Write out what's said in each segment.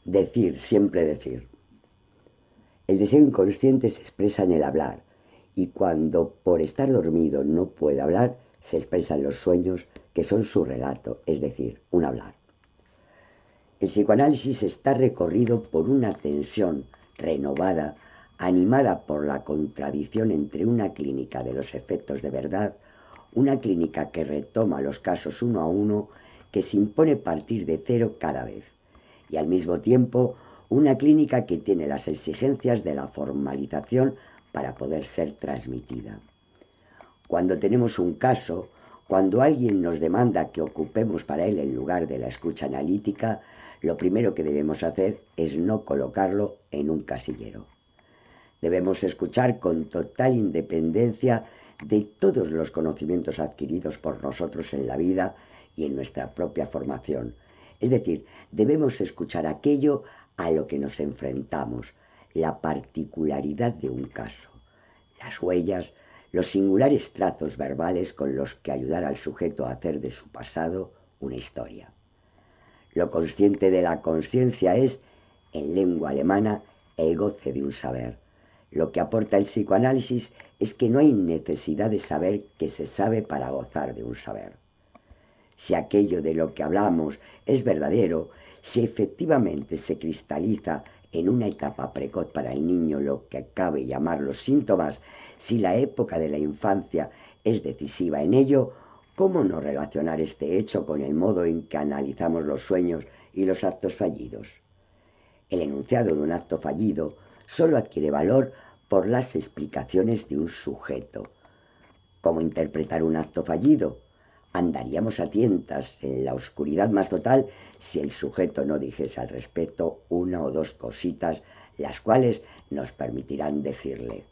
Decir, siempre decir. El deseo inconsciente se expresa en el hablar, y cuando por estar dormido no puede hablar, se expresan los sueños, que son su relato, es decir, un hablar. El psicoanálisis está recorrido por una tensión renovada, animada por la contradicción entre una clínica de los efectos de verdad, una clínica que retoma los casos uno a uno, que se impone partir de cero cada vez, y al mismo tiempo una clínica que tiene las exigencias de la formalización para poder ser transmitida. Cuando tenemos un caso, cuando alguien nos demanda que ocupemos para él el lugar de la escucha analítica, lo primero que debemos hacer es no colocarlo en un casillero. Debemos escuchar con total independencia de todos los conocimientos adquiridos por nosotros en la vida y en nuestra propia formación. Es decir, debemos escuchar aquello a lo que nos enfrentamos, la particularidad de un caso, las huellas, los singulares trazos verbales con los que ayudar al sujeto a hacer de su pasado una historia. Lo consciente de la conciencia es, en lengua alemana, el goce de un saber. Lo que aporta el psicoanálisis es que no hay necesidad de saber que se sabe para gozar de un saber. Si aquello de lo que hablamos es verdadero, si efectivamente se cristaliza en una etapa precoz para el niño lo que cabe llamar los síntomas, si la época de la infancia es decisiva en ello, ¿cómo no relacionar este hecho con el modo en que analizamos los sueños y los actos fallidos? El enunciado de un acto fallido solo adquiere valor por las explicaciones de un sujeto. ¿Cómo interpretar un acto fallido? Andaríamos a tientas en la oscuridad más total si el sujeto no dijese al respecto una o dos cositas, las cuales nos permitirán decirle: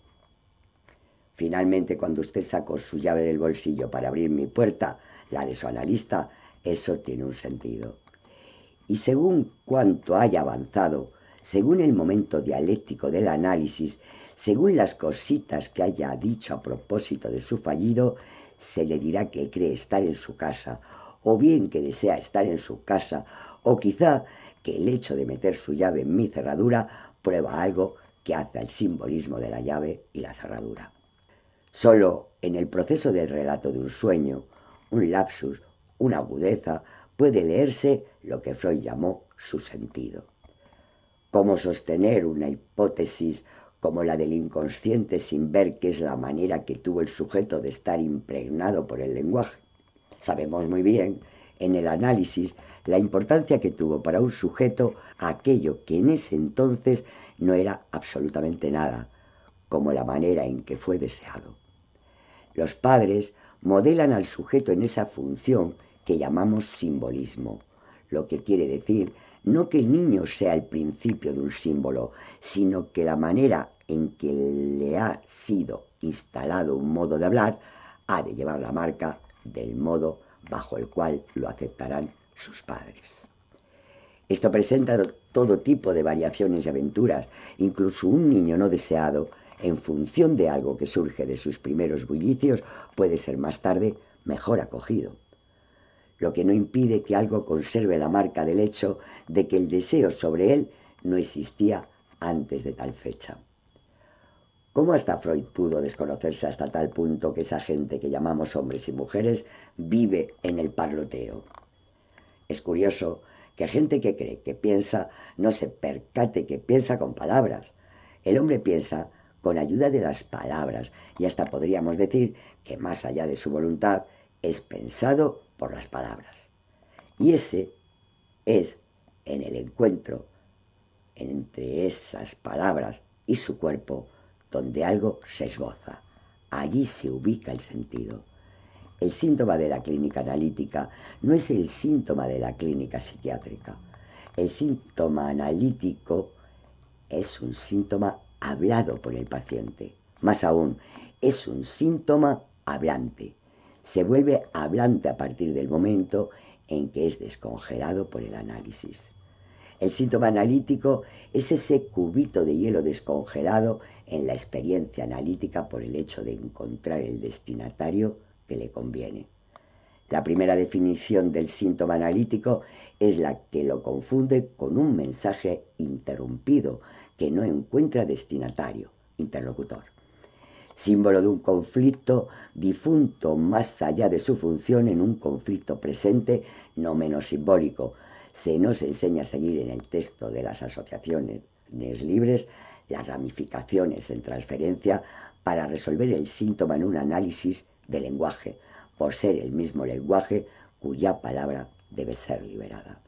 finalmente, cuando usted sacó su llave del bolsillo para abrir mi puerta, la de su analista, eso tiene un sentido. Y según cuanto haya avanzado, según el momento dialéctico del análisis, según las cositas que haya dicho a propósito de su fallido, se le dirá que cree estar en su casa, o bien que desea estar en su casa, o quizá que el hecho de meter su llave en mi cerradura prueba algo que hace al simbolismo de la llave y la cerradura. Solo en el proceso del relato de un sueño, un lapsus, una agudeza, puede leerse lo que Freud llamó su sentido. ¿Cómo sostener una hipótesis como la del inconsciente sin ver que es la manera que tuvo el sujeto de estar impregnado por el lenguaje? Sabemos muy bien, en el análisis, la importancia que tuvo para un sujeto aquello que en ese entonces no era absolutamente nada, como la manera en que fue deseado. Los padres modelan al sujeto en esa función que llamamos simbolismo, lo que quiere decir no que el niño sea el principio de un símbolo, sino que la manera en que le ha sido instalado un modo de hablar ha de llevar la marca del modo bajo el cual lo aceptarán sus padres. Esto presenta todo tipo de variaciones y aventuras, incluso un niño no deseado, en función de algo que surge de sus primeros bullicios, puede ser más tarde mejor acogido. Lo que no impide que algo conserve la marca del hecho de que el deseo sobre él no existía antes de tal fecha. ¿Cómo hasta Freud pudo desconocerse hasta tal punto que esa gente que llamamos hombres y mujeres vive en el parloteo? Es curioso que gente que cree que piensa no se percate que piensa con palabras. El hombre piensa con ayuda de las palabras y hasta podríamos decir que más allá de su voluntad es pensado por las palabras. Y ese es en el encuentro entre esas palabras y su cuerpo donde algo se esboza. Allí se ubica el sentido. El síntoma de la clínica analítica no es el síntoma de la clínica psiquiátrica. El síntoma analítico es un síntoma hablado por el paciente. Más aún, es un síntoma hablante. Se vuelve hablante a partir del momento en que es descongelado por el análisis. El síntoma analítico es ese cubito de hielo descongelado en la experiencia analítica por el hecho de encontrar el destinatario que le conviene. La primera definición del síntoma analítico es la que lo confunde con un mensaje interrumpido que no encuentra destinatario, interlocutor. Símbolo de un conflicto difunto más allá de su función en un conflicto presente no menos simbólico. Se nos enseña a seguir en el texto de las asociaciones libres las ramificaciones en transferencia para resolver el síntoma en un análisis de lenguaje, por ser el mismo lenguaje cuya palabra debe ser liberada.